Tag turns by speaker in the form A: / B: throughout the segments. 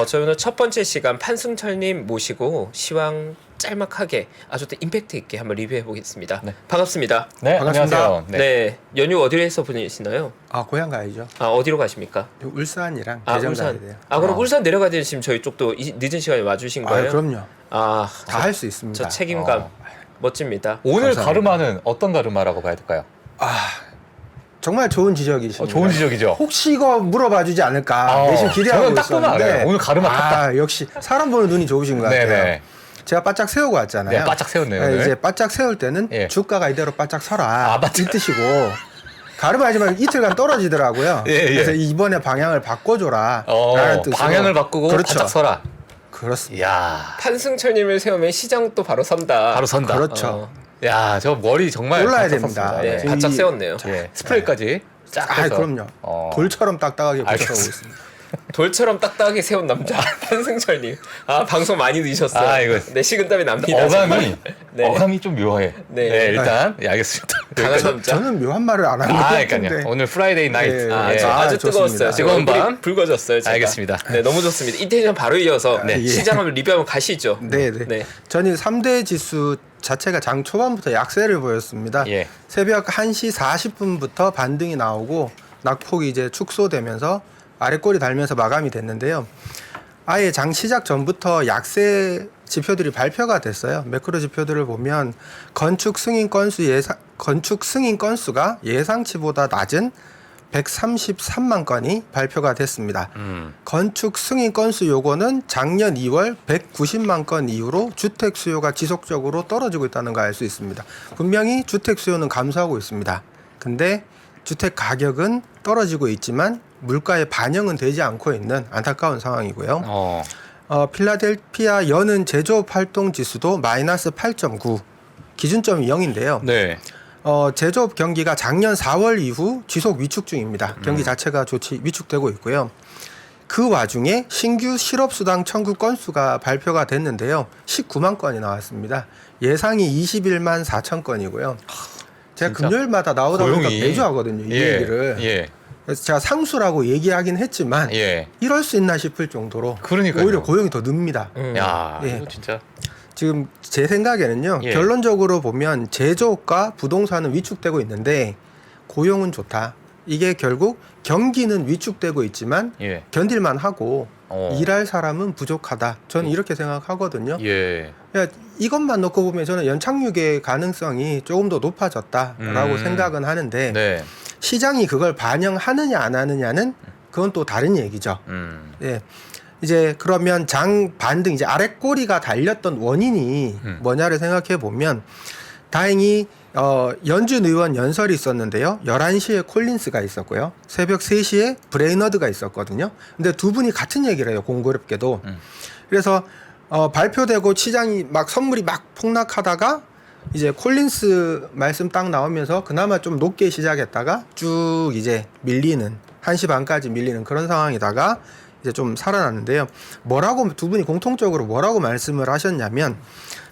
A: 저희 오늘 첫 번째 시간 판승철님 모시고 시황 짤막하게 아주 또 임팩트 있게 한번 리뷰해 보겠습니다.
B: 네.
A: 반갑습니다.
B: 네,
C: 반갑습니다.
B: 안녕하세요.
A: 네. 연휴 어디에서 보내시나요?
C: 고향 가야죠.
A: 어디로 가십니까?
C: 울산이랑 대전 가야 돼요.
A: 그럼 울산 내려가야 되는 지금 저희 쪽도 늦은 시간에 와주신 거예요?
C: 그럼요.
A: 다
C: 할 수 있습니다.
A: 저 책임감 멋집니다.
B: 오늘
C: 감사합니다.
B: 가르마는 어떤 가르마라고 봐야 될까요?
C: 정말 좋은 지적이십니다.
B: 좋은 지적이죠.
C: 혹시 이거 물어봐주지 않을까 내심 기대하고
B: 저는 딱 보면
C: 있었는데
B: 알아요. 오늘 가르마 탔다.
C: 역시 사람 보는 눈이 좋으신 것 같아요.
B: 네네.
C: 제가 바짝 세우고 왔잖아요.
B: 네, 바짝 세웠네요. 오늘.
C: 이제 바짝 세울 때는
B: 예.
C: 주가가 이대로 바짝 서라
B: 바짝.
C: 이 뜻이고 가르마하지만 이틀간 떨어지더라고요.
B: 예, 예.
C: 그래서 이번에 방향을 바꿔줘라 라는 뜻으로
B: 방향을 바꾸고
C: 그렇죠.
B: 바짝 서라.
C: 그렇습니다.
B: 이야,
A: 판승철님을 세우면 시장 또 바로 선다.
B: 바로 선다.
C: 그렇죠.
B: 야, 저 머리 정말
C: 올라야
B: 바짝
C: 됩니다.
B: 섰습니다.
A: 네,
B: 예.
A: 바짝 세웠네요.
B: 예, 스프레이까지 쫙 해서.
C: 그럼요. 돌처럼 딱딱하게 붙여서 오고
B: 알겠습니다.
C: 있습니다.
A: 돌처럼 딱딱하게 세운 남자 판승철님. 방송 많이 늦으셨어요.
B: 이거
A: 네, 식은땀이 납니다.
B: 어감이
A: 네.
B: 어감이 좀 묘해.
A: 네.
B: 네, 일단 알겠습니다.
A: 강한 남자.
C: 저는 묘한 말을 안 하는 것
B: 그러니까요.
C: 같은데.
B: 오늘 프라이데이 나이트.
C: 예.
A: 저 아주
C: 좋습니다.
A: 뜨거웠어요. 지금
B: 뜨거운 밤.
A: 얼굴이 붉어졌어요. 제가.
B: 알겠습니다.
A: 네, 너무 좋습니다. 이 텐션 바로 이어서
C: 네. 예.
A: 시장 한번 리뷰 한번 가시죠.
C: 네네. 저는 3대 지수 자체가 장 초반부터 약세를 보였습니다.
B: 예.
C: 새벽 1시 40분부터 반등이 나오고 낙폭이 이제 축소되면서 아래꼬리 달면서 마감이 됐는데요. 아예 장 시작 전부터 약세 지표들이 발표가 됐어요. 매크로 지표들을 보면 건축 승인 건수가 예상치보다 낮은 133만 건이 발표가 됐습니다. 건축 승인 건수 요거는 작년 2월 190만 건 이후로 주택 수요가 지속적으로 떨어지고 있다는 걸 알 수 있습니다. 분명히 주택 수요는 감소하고 있습니다. 근데 주택 가격은 떨어지고 있지만 물가에 반영은 되지 않고 있는 안타까운 상황이고요. 필라델피아 연은 제조업 활동 지수도 마이너스 8.9, 기준점이 0인데요.
B: 네.
C: 제조업 경기가 작년 4월 이후 지속 위축 중입니다. 경기 자체가 위축되고 있고요. 그 와중에 신규 실업수당 청구 건수가 발표가 됐는데요. 19만 건이 나왔습니다. 예상이 21만 4천 건이고요. 제가 금요일마다 나오다 보니까 매주 하거든요. 이 얘기를.
B: 예.
C: 그래서 제가 상수라고 얘기하긴 했지만
B: 예.
C: 이럴 수 있나 싶을 정도로
B: 그러니까요.
C: 오히려 고용이 더 늡니다.
B: 야,
C: 예.
B: 이거 진짜.
C: 지금 제 생각에는요.
B: 예.
C: 결론적으로 보면 제조업과 부동산은 위축되고 있는데 고용은 좋다. 이게 결국 경기는 위축되고 있지만
B: 예.
C: 견딜만 하고 일할 사람은 부족하다. 저는
B: 예.
C: 이렇게 생각하거든요.
B: 예.
C: 그러니까 이것만 놓고 보면 저는 연착륙의 가능성이 조금 더 높아졌다라고 생각은 하는데
B: 네.
C: 시장이 그걸 반영하느냐 안 하느냐는 그건 또 다른 얘기죠. 예. 이제 그러면 장 반등 이제 아랫꼬리가 달렸던 원인이 뭐냐를 생각해 보면 다행히 연준 의원 연설이 있었는데요. 11시에 콜린스가 있었고요. 새벽 3시에 브레이너드가 있었거든요. 근데 두 분이 같은 얘기를 해요. 공교롭게도. 그래서 발표되고 시장이 막 선물이 막 폭락하다가 이제 콜린스 말씀 딱 나오면서 그나마 좀 높게 시작했다가 쭉 이제 밀리는 1시 반까지 밀리는 그런 상황이다가 이제 좀 살아났는데요. 두 분이 공통적으로 뭐라고 말씀을 하셨냐면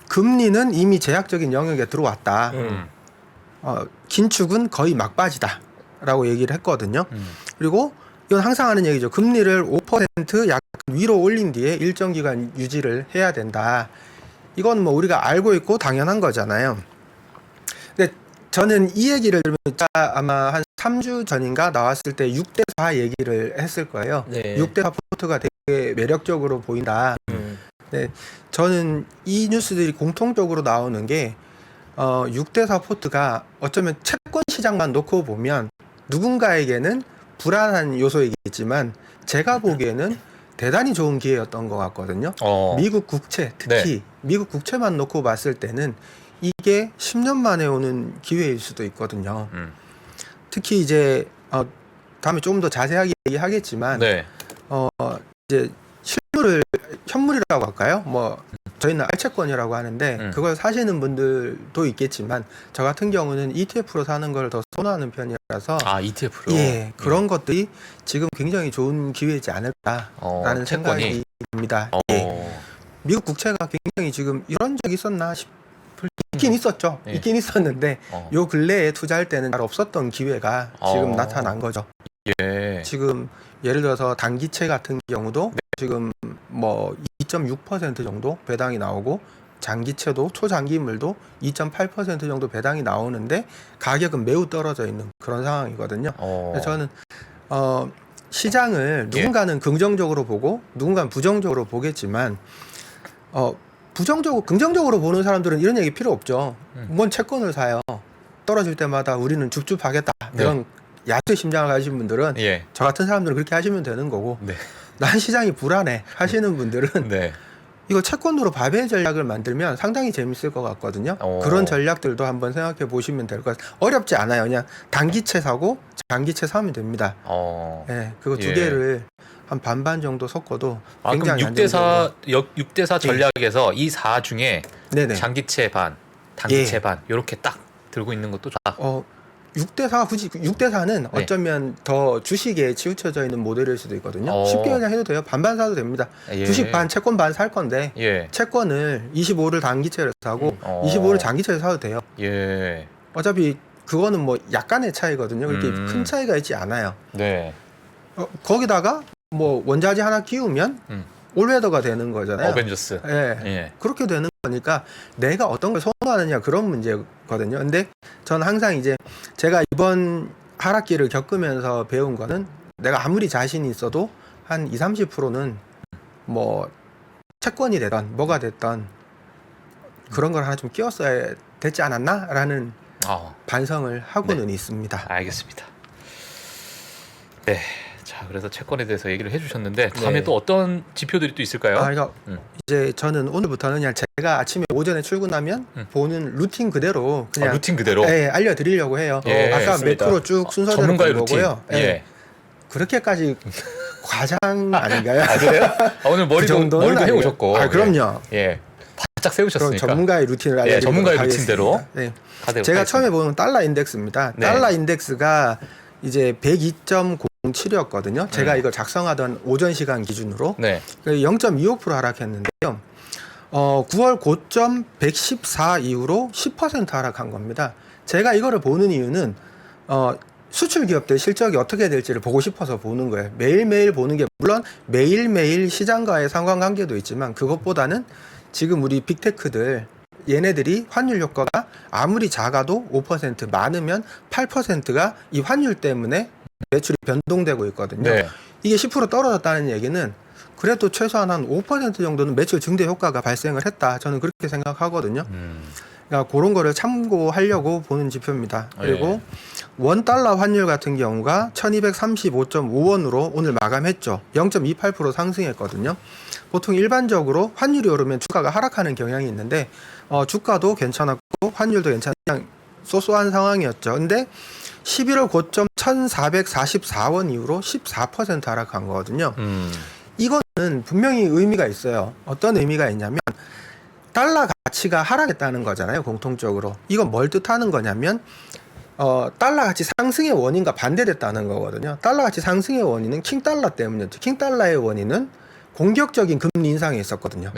C: 금리는 이미 제약적인 영역에 들어왔다. 긴축은 거의 막바지다라고 얘기를 했거든요. 그리고 이건 항상 하는 얘기죠. 금리를 5% 약간 위로 올린 뒤에 일정 기간 유지를 해야 된다. 이건 뭐 우리가 알고 있고 당연한 거잖아요. 근데 저는 이 얘기를 들으면 아마 한 3주 전인가 나왔을 때 6대4 얘기를 했을 거예요.
A: 네.
C: 6대4 포트가 되게 매력적으로 보인다. 네, 저는 이 뉴스들이 공통적으로 나오는 게 6대4 포트가 어쩌면 채권 시장만 놓고 보면 누군가에게는 불안한 요소이겠지만 제가 보기에는 대단히 좋은 기회였던 것 같거든요. 미국 국채, 특히 미국 국채만 놓고 봤을 때는 이게 10년 만에 오는 기회일 수도 있거든요. 특히 이제 다음에 조금 더 자세하게 얘기하겠지만 이제 현물이라고 할까요? 뭐 저희는 알채권이라고 하는데 그걸 사시는 분들도 있겠지만 저 같은 경우는 ETF로 사는 걸 더 선호하는 편이라서
B: ETF로.
C: 예, 그런 것들이 지금 굉장히 좋은 기회이지 않을까라는 생각이 듭니다. 예. 미국 국채가 굉장히 지금 이런 적이 있었나 싶을 있긴 있었죠.
B: 예.
C: 있긴 있었는데 요 근래에 투자할 때는 잘 없었던 기회가 지금 나타난 거죠.
B: 예.
C: 지금 예를 들어서 단기채 같은 경우도 지금 뭐 2.6% 정도 배당이 나오고 장기채도 초장기물도 2.8% 정도 배당이 나오는데 가격은 매우 떨어져 있는 그런 상황이거든요. 그래서 저는 시장을 누군가는 긍정적으로 보고 누군가는 부정적으로 보겠지만 긍정적으로 보는 사람들은 이런 얘기 필요 없죠. 뭔 채권을 사요. 떨어질 때마다 우리는 줍줍하겠다. 이런 야투의 심장을 가지신 분들은
B: 예.
C: 저 같은 사람들은 그렇게 하시면 되는 거고
B: 네.
C: 난 시장이 불안해 하시는 분들은
B: 네.
C: 이거 채권으로 바벨 전략을 만들면 상당히 재밌을 것 같거든요. 그런 전략들도 한번 생각해 보시면 될 것 같아요. 어렵지 않아요. 그냥 단기채 사고 장기채 사면 됩니다. 예, 그거 두 개를 한 반반 정도 섞어도 굉장히
B: 그럼 6대4 전략에서 이 4 중에
C: 네네.
B: 장기채 반, 단기채 반 이렇게 딱 들고 있는 것도 좋다.
C: 6대4 굳이 6대4는 어쩌면 더 주식에 치우쳐져 있는 모델일 수도 있거든요. 쉽게 그냥 해도 돼요. 반반 사도 됩니다. 주식 반, 채권 반 살 건데 채권을 25를 단기채를 사고 25를 장기채를 사도 돼요. 어차피 그거는 뭐 약간의 차이거든요. 그렇게 큰 차이가 있지 않아요.
B: 네.
C: 거기다가 뭐 원자재 하나 끼우면 올웨더가 되는 거잖아요.
B: 어벤져스.
C: 그렇게 되는 거니까 내가 어떤 걸 선호하느냐 그런 문제거든요. 근데 저는 항상 이제 제가 이번 하락기를 겪으면서 배운 거는 내가 아무리 자신이 있어도 한 20-30%는 뭐 채권이 되던 뭐가 됐던 그런 걸 하나 좀 끼웠어야 됐지 않았나? 라는 반성을 하고는 있습니다.
B: 알겠습니다. 네. 자, 그래서 채권에 대해서 얘기를 해주셨는데 다음에 또 어떤 지표들이 또 있을까요?
C: 그러니까 이제 저는 오늘부터는 그냥 제가 아침에 오전에 출근하면 보는 루틴 그대로 그냥
B: 루틴 그대로
C: 알려드리려고 해요. 아까
A: 알겠습니다.
C: 매크로 쭉 순서대로
B: 전문가의
C: 본
B: 루틴.
C: 거고요. 그렇게까지 과장 아닌가요?
B: 그래요? 오늘 머리도
C: 아니에요.
B: 해오셨고.
C: 그럼요.
B: 바짝 세우셨으니까.
C: 그럼 전문가의 루틴을 알려드리도록
B: 전문가의
C: 하겠습니다.
B: 루틴대로.
C: 제가 처음에 보는 달러 인덱스입니다. 달러 인덱스가 이제 102.07이었거든요. 제가 이걸 작성하던 오전 시간 기준으로 0.25% 하락했는데요. 9월 고점 114 이후로 10% 하락한 겁니다. 제가 이거를 보는 이유는 수출 기업들 실적이 어떻게 될지를 보고 싶어서 보는 거예요. 매일매일 보는 게 물론 매일매일 시장과의 상관관계도 있지만 그것보다는 지금 우리 빅테크들 얘네들이 환율 효과가 아무리 작아도 5% 많으면 8%가 이 환율 때문에 매출이 변동되고 있거든요. 이게 10% 떨어졌다는 얘기는 그래도 최소한 한 5% 정도는 매출 증대 효과가 발생을 했다. 저는 그렇게 생각하거든요. 그러니까 그런 거를 참고하려고 보는 지표입니다. 그리고 원 달러 환율 같은 경우가 1235.5원으로 오늘 마감했죠. 0.28% 상승했거든요. 보통 일반적으로 환율이 오르면 주가가 하락하는 경향이 있는데 주가도 괜찮았고 환율도 괜찮은 그냥 쏘쏘한 상황이었죠. 근데 11월 고점 1444원 이후로 14% 하락한 거거든요. 이거는 분명히 의미가 있어요. 어떤 의미가 있냐면 달러 가치가 하락했다는 거잖아요. 공통적으로. 이건 뭘 뜻하는 거냐면 달러 가치 상승의 원인과 반대됐다는 거거든요. 달러 가치 상승의 원인은 킹달러 때문이었죠. 킹달러의 원인은 공격적인 금리 인상이 있었거든요.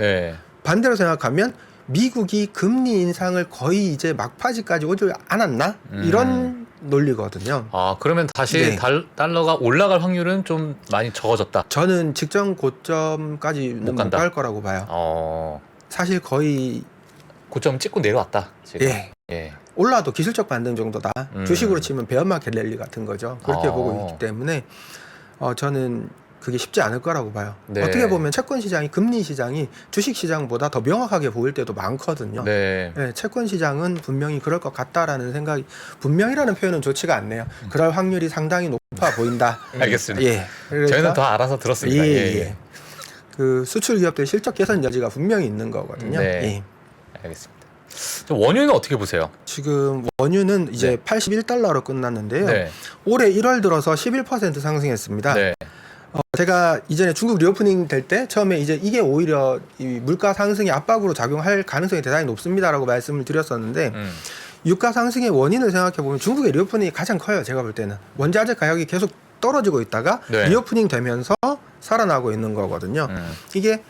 C: 반대로 생각하면 미국이 금리 인상을 거의 이제 막바지까지 오지 않았나? 이런 논리거든요.
B: 그러면 다시 달러가 올라갈 확률은 좀 많이 적어졌다.
C: 저는 직전 고점까지는 못 갈 거라고 봐요. 사실 거의
B: 고점 찍고 내려왔다. 지금.
C: 올라도 기술적 반등 정도다. 주식으로 치면 베어마켓 랠리 같은 거죠. 그렇게 보고 있기 때문에 저는 그게 쉽지 않을 거라고 봐요. 어떻게 보면 채권 시장이 금리 시장이 주식 시장보다 더 명확하게 보일 때도 많거든요. 채권 시장은 분명히 그럴 것 같다라는 생각이 분명이라는 표현은 좋지가 않네요. 그럴 확률이 상당히 높아 보인다.
B: 알겠습니다. 저희는 더 알아서 들었습니다.
C: 그 수출 기업들 실적 개선 여지가 분명히 있는 거거든요.
B: 알겠습니다. 원유는 어떻게 보세요?
C: 지금 원유는 이제 81달러로 끝났는데요. 올해 1월 들어서 11% 상승했습니다. 제가 이전에 중국 리오프닝 될 때 처음에 이제 이게 오히려 이 물가 상승의 압박으로 작용할 가능성이 대단히 높습니다라고 말씀을 드렸었는데 유가 상승의 원인을 생각해 보면 중국의 리오프닝이 가장 커요. 제가 볼 때는 원자재 가격이 계속 떨어지고 있다가 리오프닝 되면서 살아나고 있는 거거든요. 이게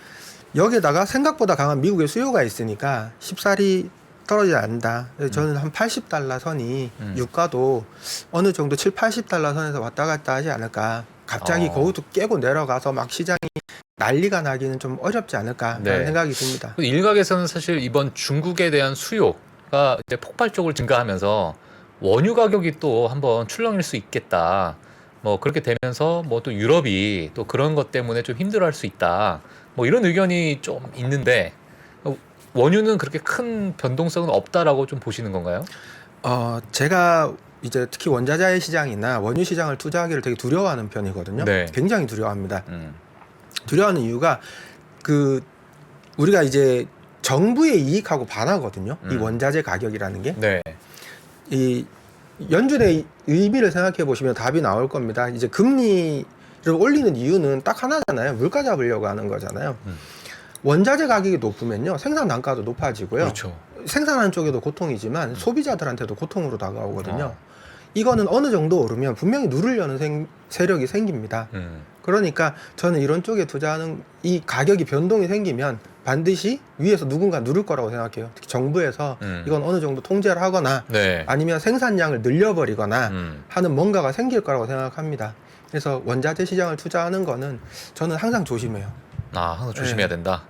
C: 여기에다가 생각보다 강한 미국의 수요가 있으니까 쉽사리 떨어지지 않는다. 저는 한 80달러 선이 유가도 어느 정도 7, 80달러 선에서 왔다 갔다 하지 않을까. 갑자기 거기도 깨고 내려가서 막 시장이 난리가 나기는 좀 어렵지 않을까라는
B: 네.
C: 생각이 듭니다.
B: 일각에서는 사실 이번 중국에 대한 수요가 이제 폭발적으로 증가하면서 원유 가격이 또 한번 출렁일 수 있겠다. 뭐 그렇게 되면서 뭐 또 유럽이 또 그런 것 때문에 좀 힘들어할 수 있다. 뭐 이런 의견이 좀 있는데 원유는 그렇게 큰 변동성은 없다라고 좀 보시는 건가요?
C: 제가 이제 특히 원자재 시장이나 원유 시장을 투자하기를 되게 두려워하는 편이거든요.
B: 네.
C: 굉장히 두려워합니다. 두려워하는 이유가 우리가 이제 정부의 이익하고 반하거든요. 이 원자재 가격이라는 게.
B: 네.
C: 이 연준의 의미를 생각해 보시면 답이 나올 겁니다. 이제 금리를 올리는 이유는 딱 하나잖아요. 물가 잡으려고 하는 거잖아요. 원자재 가격이 높으면요, 생산 단가도 높아지고요.
B: 그렇죠.
C: 생산하는 쪽에도 고통이지만 소비자들한테도 고통으로 다가오거든요. 이거는 어느 정도 오르면 분명히 누르려는 세력이 생깁니다. 그러니까 저는 이런 쪽에 투자하는, 이 가격이 변동이 생기면 반드시 위에서 누군가 누를 거라고 생각해요. 특히 정부에서 이건 어느 정도 통제를 하거나
B: 네.
C: 아니면 생산량을 늘려버리거나 하는 뭔가가 생길 거라고 생각합니다. 그래서 원자재 시장을 투자하는 거는 저는 항상 조심해요.
B: 항상 조심해야 된다.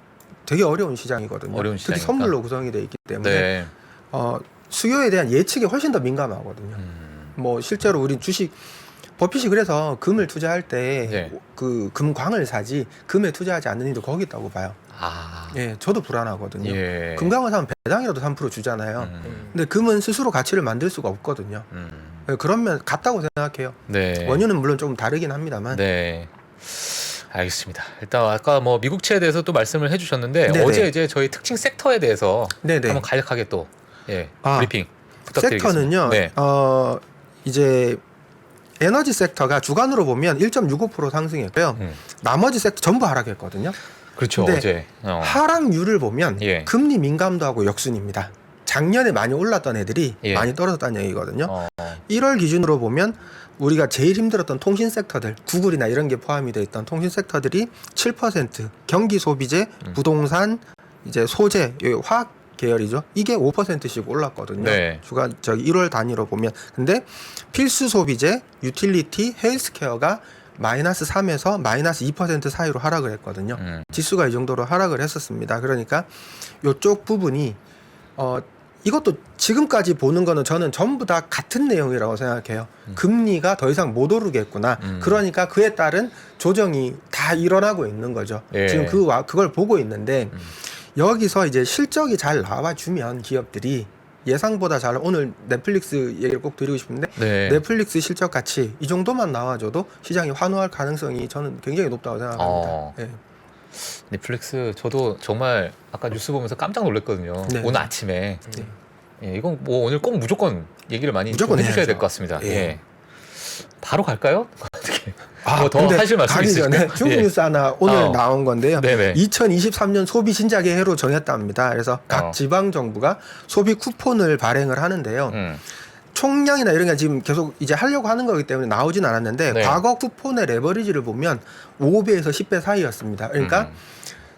C: 되게 어려운 시장이거든요.
B: 어려운
C: 특히
B: 시장이니까.
C: 선물로 구성이 되어 있기 때문에
B: 네.
C: 수요에 대한 예측이 훨씬 더 민감하거든요. 뭐 실제로 우리 주식 버핏이 그래서 금을 투자할 때
B: 네.
C: 그 금광을 사지 금에 투자하지 않는 이도 거기 있다고 봐요. 예, 저도 불안하거든요.
B: 예.
C: 금광을 사면 배당이라도 3% 주잖아요. 근데 금은 스스로 가치를 만들 수가 없거든요. 그러면 같다고 생각해요.
B: 네.
C: 원유는 물론 좀 다르긴 합니다만.
B: 네. 알겠습니다. 일단 아까 뭐 미국채에 대해서 또 말씀을 해주셨는데
C: 네네.
B: 어제 이제 저희 특징 섹터에 대해서
C: 네네.
B: 한번 간략하게 또 브리핑 부탁드리겠습니다.
C: 섹터는요.
B: 네.
C: 이제 에너지 섹터가 주간으로 보면 1.65% 상승했고요. 나머지 섹터 전부 하락했거든요.
B: 그렇죠.
C: 근데
B: 어제
C: 하락률을 보면
B: 예.
C: 금리 민감도하고 역순입니다. 작년에 많이 올랐던 애들이
B: 예.
C: 많이 떨어졌다는 얘기거든요. 1월 기준으로 보면 우리가 제일 힘들었던 통신 섹터들, 구글이나 이런 게 포함이 돼 있던 통신 섹터들이 7%, 경기 소비재, 부동산, 이제 소재, 화학 계열이죠. 이게 5%씩 올랐거든요.
B: 네.
C: 주간 1월 단위로 보면. 근데 필수 소비재, 유틸리티, 헬스케어가 마이너스 3에서 마이너스 2% 사이로 하락을 했거든요. 지수가 이 정도로 하락을 했었습니다. 그러니까 이쪽 부분이 이것도 지금까지 보는 거는 저는 전부 다 같은 내용이라고 생각해요. 금리가 더 이상 못 오르겠구나. 그러니까 그에 따른 조정이 다 일어나고 있는 거죠.
B: 예.
C: 지금 그걸 보고 있는데 여기서 이제 실적이 잘 나와주면 기업들이 예상보다 잘, 오늘 넷플릭스 얘기를 꼭 드리고 싶은데
B: 네.
C: 넷플릭스 실적 같이 이 정도만 나와줘도 시장이 환호할 가능성이 저는 굉장히 높다고 생각합니다. 네.
B: 넷플릭스 저도 정말 아까 뉴스 보면서 깜짝 놀랐거든요.
C: 네.
B: 오늘 아침에.
C: 네.
B: 예, 이건 뭐 오늘 꼭 무조건 얘기를 많이
C: 무조건
B: 좀 해주셔야
C: 해야죠.
B: 될 것 같습니다.
C: 예.
B: 예. 바로 갈까요? 어떻게?
C: 아,
B: 뭐 더
C: 근데
B: 하실 말씀
C: 가기
B: 있으실까요?
C: 전에 중국
B: 예.
C: 뉴스 하나 오늘 나온 건데요.
B: 네네.
C: 2023년 소비 진작의 해로 정했답니다. 그래서 각 지방 정부가 소비 쿠폰을 발행을 하는데요. 총량이나 이런 게 지금 계속 이제 하려고 하는 거기 때문에 나오진 않았는데
B: 네.
C: 과거 쿠폰의 레버리지를 보면 5배에서 10배 사이였습니다. 그러니까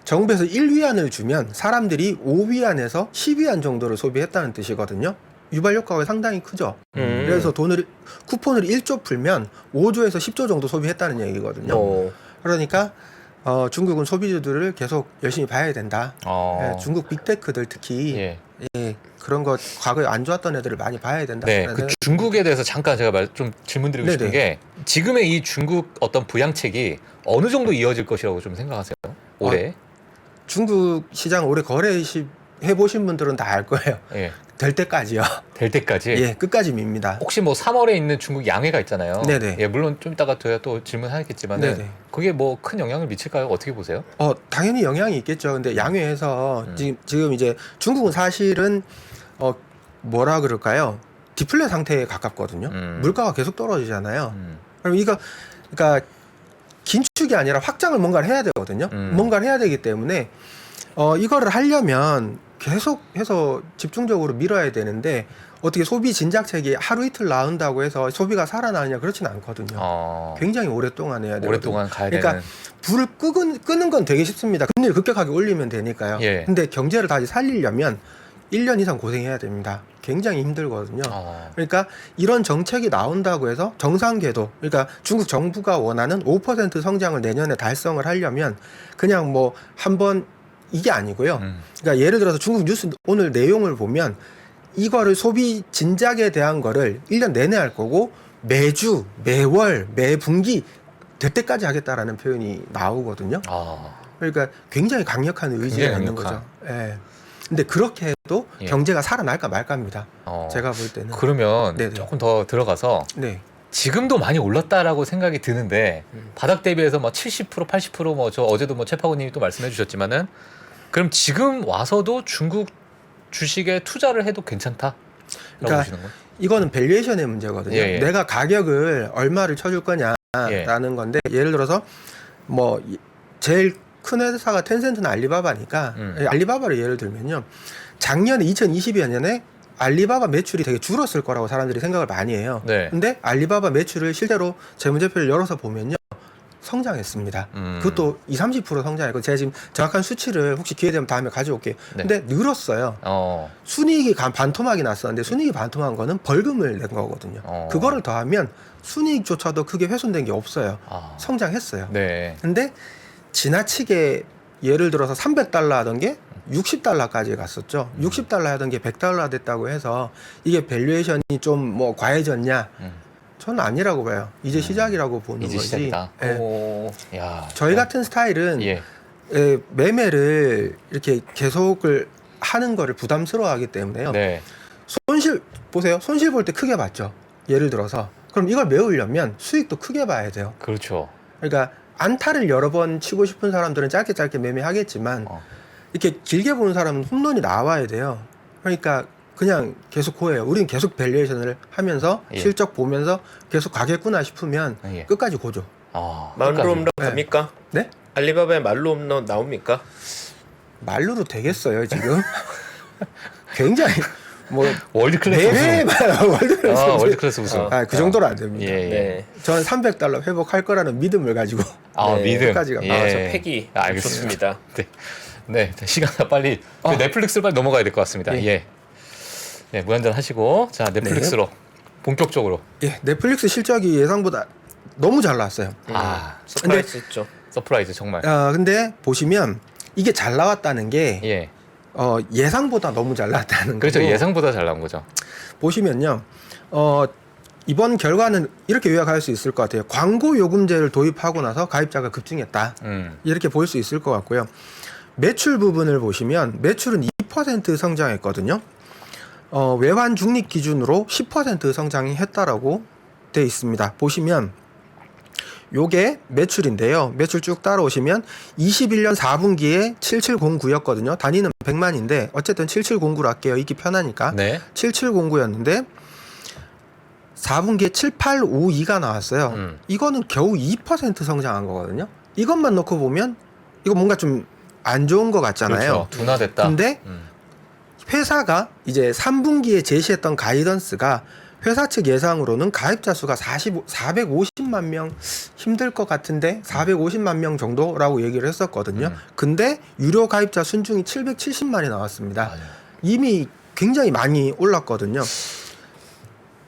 C: 정부에서 1위안을 주면 사람들이 5위안에서 10위안 정도를 소비했다는 뜻이거든요. 유발 효과가 상당히 크죠. 그래서 쿠폰을 1조 풀면 5조에서 10조 정도 소비했다는 얘기거든요. 그러니까 중국은 소비주들을 계속 열심히 봐야 된다. 예, 중국 빅테크들 특히 예, 그런 거 과거에 안 좋았던 애들을 많이 봐야 된다.
B: 네, 그 중국에 대해서 잠깐 제가 좀 질문드리고 싶은 게 지금의 이 중국 어떤 부양책이 어느 정도 이어질 것이라고 좀 생각하세요? 올해?
C: 중국 시장 올해 해보신 분들은 다 알 거예요.
B: 예.
C: 될 때까지요.
B: 될 때까지?
C: 예, 끝까지 밉니다.
B: 혹시 뭐 3월에 있는 중국 양회가 있잖아요.
C: 네네.
B: 예, 물론 좀 이따가 저희가 또 질문하겠지만
C: 네네.
B: 그게 뭐 큰 영향을 미칠까요? 어떻게 보세요?
C: 당연히 영향이 있겠죠. 근데 양회에서 지금 이제 중국은 사실은 뭐라 그럴까요? 디플레 상태에 가깝거든요. 물가가 계속 떨어지잖아요. 그럼 그러니까 긴축이 아니라 확장을 뭔가를 해야 되거든요. 뭔가를 해야 되기 때문에 이거를 하려면 계속해서 집중적으로 밀어야 되는데 어떻게 소비 진작책이 하루 이틀 나온다고 해서 소비가 살아나느냐 그렇지는 않거든요. 굉장히 오랫동안 해야 되거든요.
B: 오랫동안 가야
C: 그러니까
B: 되는.
C: 불을 끄는 건 되게 쉽습니다. 금리를 급격하게 올리면 되니까요.
B: 예.
C: 근데 경제를 다시 살리려면 1년 이상 고생해야 됩니다. 굉장히 힘들거든요.
B: 어.
C: 그러니까 이런 정책이 나온다고 해서 정상궤도, 그러니까 중국 정부가 원하는 5% 성장을 내년에 달성을 하려면 그냥 뭐 한번 이게 아니고요. 그러니까 예를 들어서 중국 뉴스 오늘 내용을 보면 이거를 소비 진작에 대한 거를 1년 내내 할 거고 매주, 매월, 매분기 될 때까지 하겠다라는 표현이 나오거든요.
B: 아.
C: 그러니까 굉장히 강력한 의지가
B: 굉장히
C: 있는
B: 강력한.
C: 거죠. 예. 근데 그렇게 해도
B: 예.
C: 경제가 살아날까 말까입니다.
B: 어.
C: 제가 볼 때는.
B: 그러면
C: 네네.
B: 조금 더 들어가서
C: 네.
B: 지금도 많이 올랐다라고 생각이 드는데 바닥 대비해서 뭐 70% 80% 저 어제도 뭐 최파고님이 또 말씀해 주셨지만은 그럼 지금 와서도 중국 주식에 투자를 해도 괜찮다라고
C: 그러니까
B: 보시는 거예요?
C: 이거는 밸류에이션의 문제거든요.
B: 예, 예.
C: 내가 가격을 얼마를 쳐줄 거냐라는 건데 예를 들어서 뭐 제일 큰 회사가 텐센트나 알리바바니까 알리바바를 예를 들면요. 작년에 2022년에 알리바바 매출이 되게 줄었을 거라고 사람들이 생각을 많이 해요.
B: 네.
C: 근데 알리바바 매출을 실제로 재무제표를 열어서 보면요. 성장했습니다. 그것도 20, 30% 성장했고 제가 지금 정확한 수치를 혹시 기회 되면 다음에 가져올게요.
B: 네.
C: 근데 늘었어요.
B: 어.
C: 순이익이 반토막이 났었는데 순이익이 반토막한 거는 벌금을 낸 거거든요. 그거를 더하면 순이익조차도 크게 훼손된 게 없어요.
B: 아.
C: 성장했어요.
B: 네.
C: 근데 지나치게 예를 들어서 300달러 하던 게 60달러까지 갔었죠. 60달러 하던 게 100달러 됐다고 해서 이게 밸류에이션이 좀 뭐 과해졌냐? 저는 아니라고 봐요. 이제 시작이라고 보는
B: 이제
C: 거지.
B: 시작이다.
C: 예.
B: 오. 야.
C: 저희 같은 스타일은
B: 예.
C: 매매를 이렇게 계속을 하는 거를 부담스러워하기 때문에요.
B: 네.
C: 손실 보세요. 손실 볼 때 크게 봤죠. 예를 들어서 그럼 이걸 메우려면 수익도 크게 봐야 돼요.
B: 그렇죠.
C: 그러니까 안타를 여러 번 치고 싶은 사람들은 짧게 짧게 매매하겠지만 이렇게 길게 보는 사람은 홈런이 나와야 돼요. 그러니까 그냥 계속 고해요. 우리는 계속 밸류에이션을 하면서
B: 예.
C: 실적 보면서 계속 가겠구나 싶으면
B: 예.
C: 끝까지 고죠.
B: 아.
A: 말로
B: 끝까지.
A: 홈런 갑니까?
C: 네?
A: 알리바바의 말로 홈런 나옵니까?
C: 말로도 되겠어요 지금. 굉장히 뭐
B: 월드 클래스
C: 매회
B: 우승.
C: 월드 클래스
B: 아, 월드 클래스 우승.
C: 그 정도로 안 됩니다.
B: 예, 예.
A: 네.
C: 저는 300달러 회복할 거라는 믿음을 가지고
B: 아,
A: 네,
B: 믿음.
C: 끝까지 갑니다.
A: 아,
B: 예.
A: 저 패기
B: 알겠습니다.
A: 좋습니다.
B: 네. 네, 시간 다 빨리 그 넷플릭스로 빨리 넘어가야 될 것 같습니다.
C: 예.
B: 예. 네, 무한전 하시고 자, 넷플릭스로 본격적으로.
C: 예, 넷플릭스 실적이 예상보다 너무 잘 나왔어요.
B: 아,
A: 서프라이즈 했죠.
B: 서프라이즈 정말.
C: 근데 보시면 이게 잘 나왔다는 게
B: 예.
C: 예상보다 너무 잘 나왔다는
B: 그렇죠.
C: 거고
B: 예상보다 잘 나온 거죠.
C: 보시면요. 이번 결과는 이렇게 요약할 수 있을 것 같아요. 광고 요금제를 도입하고 나서 가입자가 급증했다. 이렇게 볼 수 있을 것 같고요. 매출 부분을 보시면 매출은 2% 성장했거든요. 외환 중립 기준으로 10% 성장했다라고 돼 있습니다. 보시면 요게 매출인데요. 매출 쭉 따라오시면 21년 4분기에 7709였거든요. 단위는 100만인데 어쨌든 7709로 할게요. 읽기 편하니까.
B: 네.
C: 7709였는데 4분기에 7852가 나왔어요. 이거는 겨우 2% 성장한 거거든요. 이것만 놓고 보면 이거 뭔가 좀 안 좋은 것 같잖아요.
B: 그렇죠. 둔화됐다.
C: 근데 회사가 이제 3분기에 제시했던 가이던스가 회사 측 예상으로는 가입자 수가 450만 명 힘들 것 같은데 450만 명 정도라고 얘기를 했었거든요. 근데 유료 가입자 순중이 770만이 나왔습니다.
B: 맞아요.
C: 이미 굉장히 많이 올랐거든요.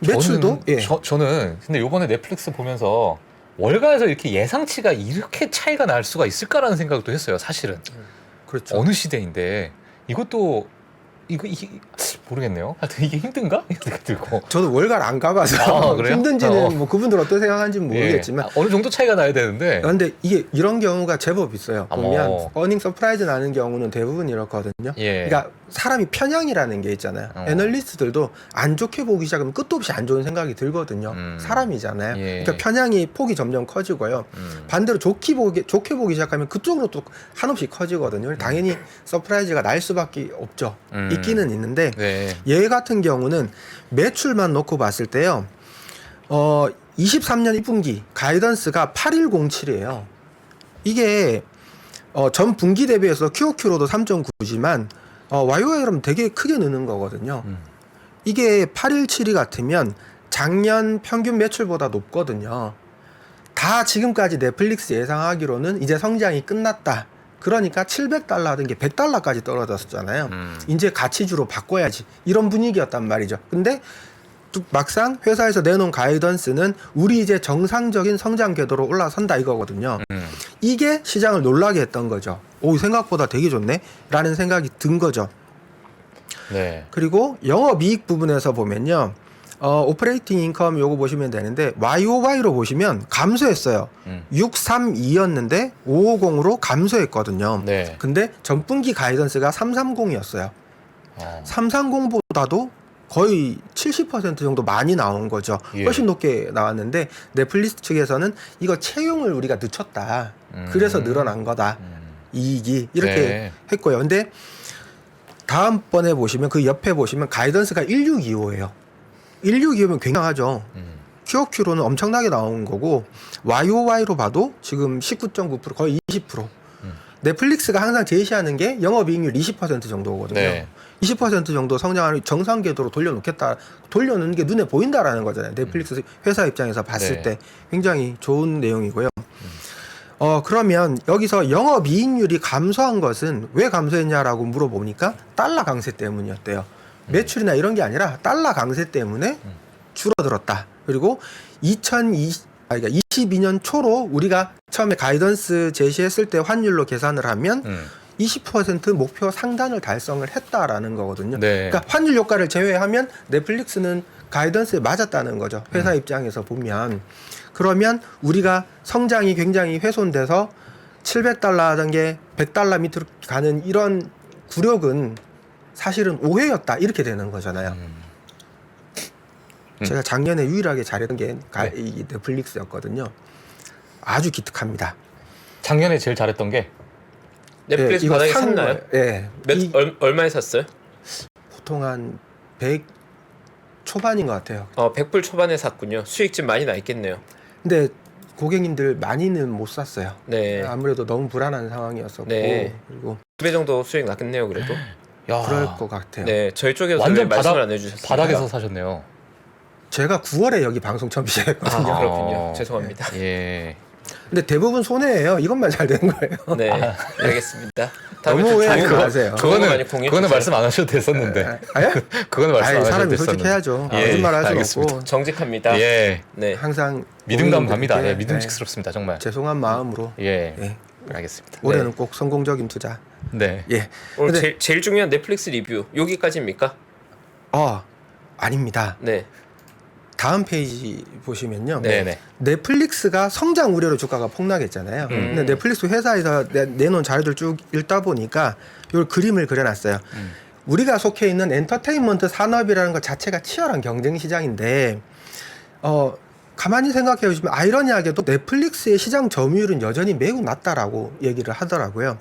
C: 매출도
B: 저는 근데 요번에 넷플릭스 보면서 월가에서 이렇게 예상치가 이렇게 차이가 날 수가 있을까라는 생각도 했어요. 사실은.
C: 그렇죠.
B: 어느 시대인데 이것도 이게 모르겠네요. 하여튼 이게 힘든가? 이렇게 생각이 들고.
C: 저도 월가를 안 가봐서
B: 아, 그래요?
C: 힘든지는 뭐 그분들 어떻게 생각하는지는 모르겠지만
B: 예. 어느 정도 차이가 나야 되는데.
C: 근데 이게 이런 경우가 제법 있어요. 보면
B: 어머.
C: 어닝 서프라이즈 나는 경우는 대부분 이렇거든요.
B: 예.
C: 그러니까 사람이 편향이라는 게 있잖아요. 애널리스트들도 안 좋게 보기 시작하면 끝도 없이 안 좋은 생각이 들거든요. 사람이잖아요.
B: 예.
C: 그러니까 편향이 폭이 점점 커지고요. 반대로 좋게 보기 시작하면 그쪽으로 또 한없이 커지거든요. 당연히 서프라이즈가 날 수밖에 없죠. 있기는 있는데
B: 네.
C: 얘 같은 경우는 매출만 놓고 봤을 때요. 23년 1분기 가이던스가 8107이에요. 이게 전 분기 대비해서 QOQ로도 3.9지만 YOY로는 되게 크게 느는 거거든요. 이게 8172 같으면 작년 평균 매출보다 높거든요. 다 지금까지 넷플릭스 예상하기로는 이제 성장이 끝났다. 그러니까 700달러 하던 게 100달러까지 떨어졌었잖아요. 이제 가치주로 바꿔야지. 이런 분위기였단 말이죠. 근데 또 막상 회사에서 내놓은 가이던스는 우리 이제 정상적인 성장 궤도로 올라선다 이거거든요. 이게 시장을 놀라게 했던 거죠. 오, 생각보다 되게 좋네? 라는 생각이 든 거죠.
B: 네.
C: 그리고 영업이익 부분에서 보면요. 오퍼레이팅 인컴 요거 보시면 되는데 YOY로 보시면 감소했어요. 632였는데 550으로 감소했거든요.
B: 네.
C: 근데 전분기 가이던스가 330이었어요. 330보다도 거의 70% 정도 많이 나온 거죠.
B: 예.
C: 훨씬 높게 나왔는데 넷플릭스 측에서는 이거 채용을 우리가 늦췄다. 그래서 늘어난 거다. 이익이 이렇게
B: 네.
C: 했고요. 근데 다음번에 보시면 그 옆에 보시면 가이던스가 1625예요. 1625면 굉장하죠. QOQ로는 엄청나게 나온 거고 YOY로 봐도 지금 19.9% 거의 20%. 넷플릭스가 항상 제시하는 게 영업이익률 20% 정도거든요.
B: 네.
C: 20% 정도 성장하는 정상 궤도로 돌려놓겠다. 돌려놓는 게 눈에 보인다라는 거잖아요. 넷플릭스 회사 입장에서 봤을
B: 네.
C: 때 굉장히 좋은 내용이고요. 그러면 여기서 영업이익률이 감소한 것은 왜 감소했냐라고 물어보니까 달러 강세 때문이었대요. 매출이나 이런 게 아니라 달러 강세 때문에 줄어들었다. 그리고 22년 초로 우리가 처음에 가이던스 제시했을 때 환율로 계산을 하면 20% 목표 상단을 달성을 했다라는 거거든요.
B: 네.
C: 그러니까 환율 효과를 제외하면 넷플릭스는 가이던스에 맞았다는 거죠. 회사 입장에서 보면. 그러면 우리가 성장이 굉장히 훼손돼서 700달러 하던 게 100달러 밑으로 가는 이런 굴욕은 사실은 오해였다. 이렇게 되는 거잖아요. 제가 작년에 유일하게 잘했던 게 이 넷플릭스였거든요. 아주 기특합니다.
B: 작년에 제일 잘했던 게
A: 넷플릭스
C: 이거
A: 바닥에
C: 산
A: 샀나요?
C: 거예요. 예.
A: 얼마에 샀어요?
C: 보통 한 100 초반인 것 같아요.
A: 100불 초반에 샀군요. 수익 좀 많이 나 있겠네요.
C: 근데 고객님들 많이는 못 샀어요.
A: 네.
C: 아무래도 너무 불안한 상황이었었고
A: 네.
C: 그리고
A: 2배 정도 수익 났겠네요, 그래도.
B: 야,
C: 그럴 것 같아요.
A: 네, 저희 쪽에서
B: 완전
A: 왜 말씀을
B: 바닥-
A: 안 해주셨어요?
B: 바닥에서 사셨네요.
C: 제가 9월에 여기 방송 처음 시작했거든요.
A: 그렇군요. 죄송합니다.
B: 예.
C: 근데 대부분 손해예요. 이것만 잘 되는 거예요.
A: 네, 알겠습니다. 다음에
C: 너무
A: 좀
C: 오해하지
A: 좋은 거-
C: 마세요.
A: 좋은 거 많이 공유해
B: 그거는
A: 주세요.
B: 말씀 안 하셔도 됐었는데. 그거는 말씀 안 하셔도
C: 사람이
B: 됐었는데.
C: 솔직해야죠.
B: 예,
C: 거짓말 할 수는
B: 알겠습니다.
C: 없고
A: 정직합니다.
B: 예.
A: 네.
C: 항상
B: 믿음감 갑니다.
C: 고객님들께,
B: 예, 믿음직스럽습니다. 정말.
C: 죄송한 마음으로
B: 예.
C: 예.
B: 알겠습니다.
C: 올해는 꼭 성공적인 투자.
B: 네.
C: 예.
A: 오늘
C: 근데-
A: 제일 중요한 넷플릭스 리뷰 여기까지입니까?
C: 아닙니다.
A: 네.
C: 다음 페이지 보시면요.
B: 네네.
C: 넷플릭스가 성장 우려로 주가가 폭락했잖아요. 근데 넷플릭스 회사에서 내놓은 자료들 쭉 읽다 보니까 이 그림을 그려놨어요. 우리가 속해 있는 엔터테인먼트 산업이라는 것 자체가 치열한 경쟁 시장인데, 가만히 생각해 보시면 아이러니하게도 넷플릭스의 시장 점유율은 여전히 매우 낮다라고 얘기를 하더라고요.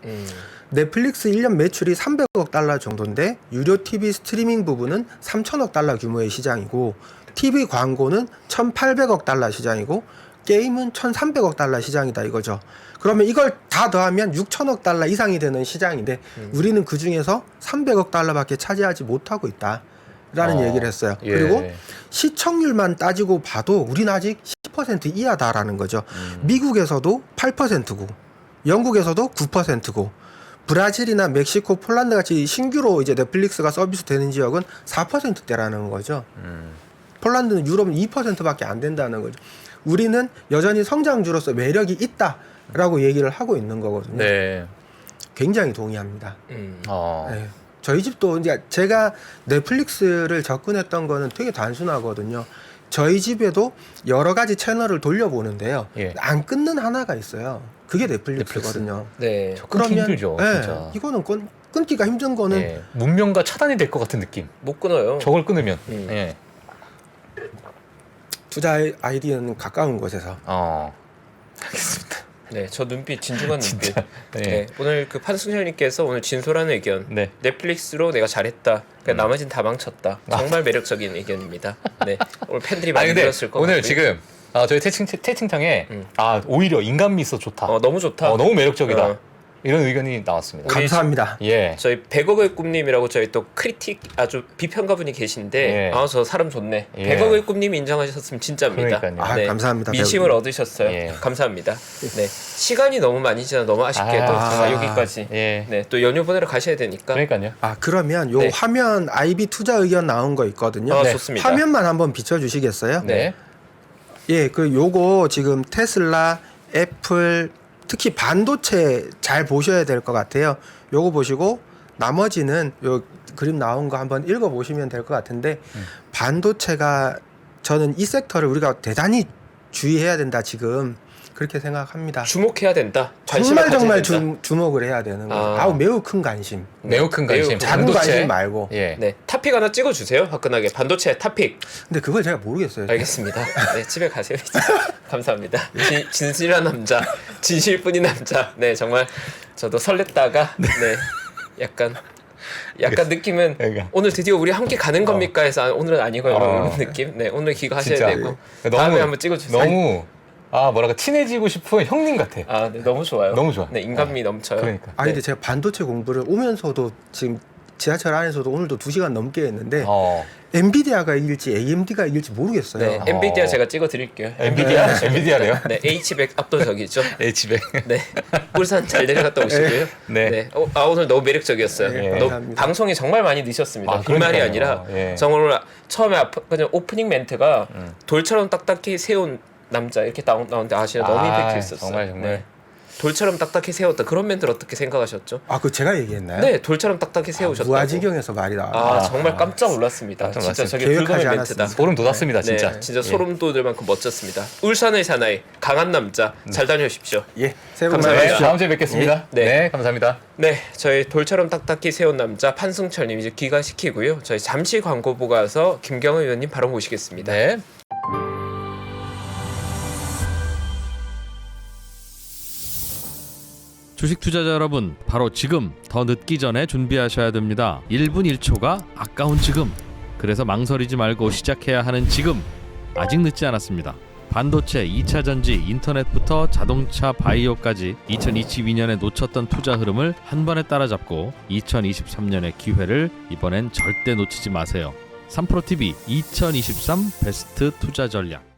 C: 넷플릭스 1년 매출이 300억 달러 정도인데 유료 TV 스트리밍 부분은 3천억 달러 규모의 시장이고 TV 광고는 1,800억 달러 시장이고 게임은 1,300억 달러 시장이다 이거죠. 그러면 이걸 다 더하면 6천억 달러 이상이 되는 시장인데 우리는 그 중에서 300억 달러밖에 차지하지 못하고 있다라는 얘기를 했어요.
B: 예.
C: 그리고 시청률만 따지고 봐도 우리는 아직 10% 이하다라는 거죠. 미국에서도 8%고 영국에서도 9%고 브라질이나 멕시코, 폴란드 같이 신규로 이제 넷플릭스가 서비스 되는 지역은 4%대라는 거죠. 폴란드는 유럽은 2%밖에 안 된다는 거죠. 우리는 여전히 성장주로서 매력이 있다라고 얘기를 하고 있는 거거든요.
B: 네.
C: 굉장히 동의합니다. 네. 저희 집도 이제 제가 넷플릭스를 접근했던 거는 되게 단순하거든요. 저희 집에도 여러 가지 채널을 돌려보는데요.
B: 예.
C: 안 끊는 하나가 있어요. 그게 넷플릭스거든요.
A: 네.
B: 끊기 힘들죠,
C: 네,
B: 진짜.
C: 이거는 끊기가 힘든 거는
B: 예. 문명과 차단이 될 것 같은 느낌.
A: 못 끊어요.
B: 저걸 끊으면. 예.
C: 투자 아이디어는 가까운 곳에서
B: 알겠습니다.
A: 네, 저 눈빛 진중한 눈빛.
B: 진짜.
A: 네.
B: 네.
A: 오늘 그 판승철님께서 오늘 진솔한 의견.
B: 네.
A: 넷플릭스로 내가 잘했다. 그러니까 나머진 다 망쳤다. 정말 매력적인 의견입니다. 네, 오늘 팬들이 많이
B: 근데
A: 들었을 것
B: 오늘
A: 같고요.
B: 지금 저희 채팅창에 오히려 인간미 있어 좋다.
A: 너무 좋다.
B: 너무 매력적이다. 이런 의견이 나왔습니다.
C: 감사합니다.
B: 예.
A: 저희 100억의 꿈님이라고 저희 또 크리틱 아주 비평가분이 계신데
B: 예.
A: 아 저 사람 좋네.
B: 예.
A: 100억의 꿈님이 인정하셨으면 진짜입니다.
B: 그러니까요.
C: 아, 감사합니다.
A: 민심을 얻으셨어요.
B: 예.
A: 감사합니다. 네 시간이 너무 많이 지나 너무 아쉽게도
C: 아.
A: 여기까지.
B: 예.
A: 네 또 연휴 보내러 가셔야 되니까.
B: 그러니까요.
C: 아 그러면 요
A: 네.
C: 화면 IB 투자 의견 나온 거 있거든요.
A: 아,
B: 네.
A: 좋습니다.
C: 화면만 한번 비춰주시겠어요?
A: 네.
C: 예, 그 요거 지금 테슬라, 애플, 특히 반도체 잘 보셔야 될 것 같아요. 요거 보시고 나머지는 요 그림 나온 거 한번 읽어 보시면 될 것 같은데 반도체가 저는 이 섹터를 우리가 대단히 주의해야 된다 지금 그렇게 생각합니다.
A: 주목해야 된다. 관심을
C: 정말
A: 가져야 된다.
C: 주목을 해야 되는 거예요.
A: 아.
C: 아우 매우 큰 관심.
B: 매우 큰 관심.
A: 매우
C: 작은
B: 반도체.
C: 관심 말고.
B: 예.
A: 네 탑픽 하나 찍어주세요. 화끈하게 반도체 탑픽.
C: 근데 그걸 제가 모르겠어요.
A: 알겠습니다. 네 집에 가세요. 이제. 감사합니다. 진실한 남자, 진실뿐인 남자. 네 정말 저도 설렜다가 네 약간 느낌은
B: 그러니까.
A: 오늘 드디어 우리 함께 가는 겁니까 해서 아, 오늘은 아니고요 이런 느낌. 네 오늘 귀가하셔야
B: 진짜.
A: 되고
B: 너무-
A: 다음에 한번 찍어주세요.
B: 너무 뭐랄까 친해지고 싶은 형님 같아.
A: 아 네, 너무 좋아요.
B: 너무 좋아.
A: 네 인간미 넘쳐요.
B: 그러니까.
C: 아니 근데 제가 반도체 공부를 오면서도 지금 지하철 안에서도 오늘도 2시간 넘게 했는데 엔비디아가 이길지 AMD가 이길지 모르겠어요.
A: 네 엔비디아 제가 찍어드릴게요.
B: 엔비디아래요?
A: 네 H100 압도적이죠.
B: H백.
A: 네 울산 잘 내려갔다 오시고요.
B: 네.
A: 네. 오늘 너무 매력적이었어요.
C: 네,
A: 너,
C: 감사합니다.
A: 방송이 정말 많이 늦었습니다.
B: 아,
A: 빈말이
B: 그러니까요.
A: 아니라
B: 예.
A: 정말 처음에 그냥 오프닝 멘트가 돌처럼 딱딱히 세운 남자 이렇게 나오는데 아시나 너무 임팩트 있었어요.
B: 정말.
A: 네. 돌처럼 딱딱히 세웠다. 그런 멘트를 어떻게 생각하셨죠?
C: 아, 그 제가 얘기했나요?
A: 네, 돌처럼 딱딱히 세우셨다고.
C: 무아지경에서 말이 나와.
A: 아, 정말 깜짝 놀랐습니다.
B: 깜짝
A: 진짜 저게
C: 놀랐습니다.
A: 불금의
C: 계획하지
A: 멘트다.
B: 소름 돋았습니다, 진짜.
A: 네, 진짜
B: 예.
A: 소름 돋을 만큼 멋졌습니다. 울산의 사나이 강한 남자 잘 다녀오십시오.
C: 예, 새해 복
A: 감사합니다.
B: 네,
C: 많이 받으십시오.
B: 다음 주에 뵙겠습니다.
A: 네.
B: 네, 감사합니다.
A: 네, 저희 돌처럼 딱딱히 세운 남자 판승철님 이제 귀가시키고요. 저희 잠시 광고 보고 와서 김경은 의원님 바로 모시겠습니다.
B: 네.
D: 주식 투자자 여러분, 바로 지금 더 늦기 전에 준비하셔야 됩니다. 1분 1초가 아까운 지금. 그래서 망설이지 말고 시작해야 하는 지금. 아직 늦지 않았습니다. 반도체, 2차 전지, 인터넷부터 자동차, 바이오까지 2022년에 놓쳤던 투자 흐름을 한 번에 따라잡고 2023년의 기회를 이번엔 절대 놓치지 마세요. 3프로TV 2023 베스트 투자 전략.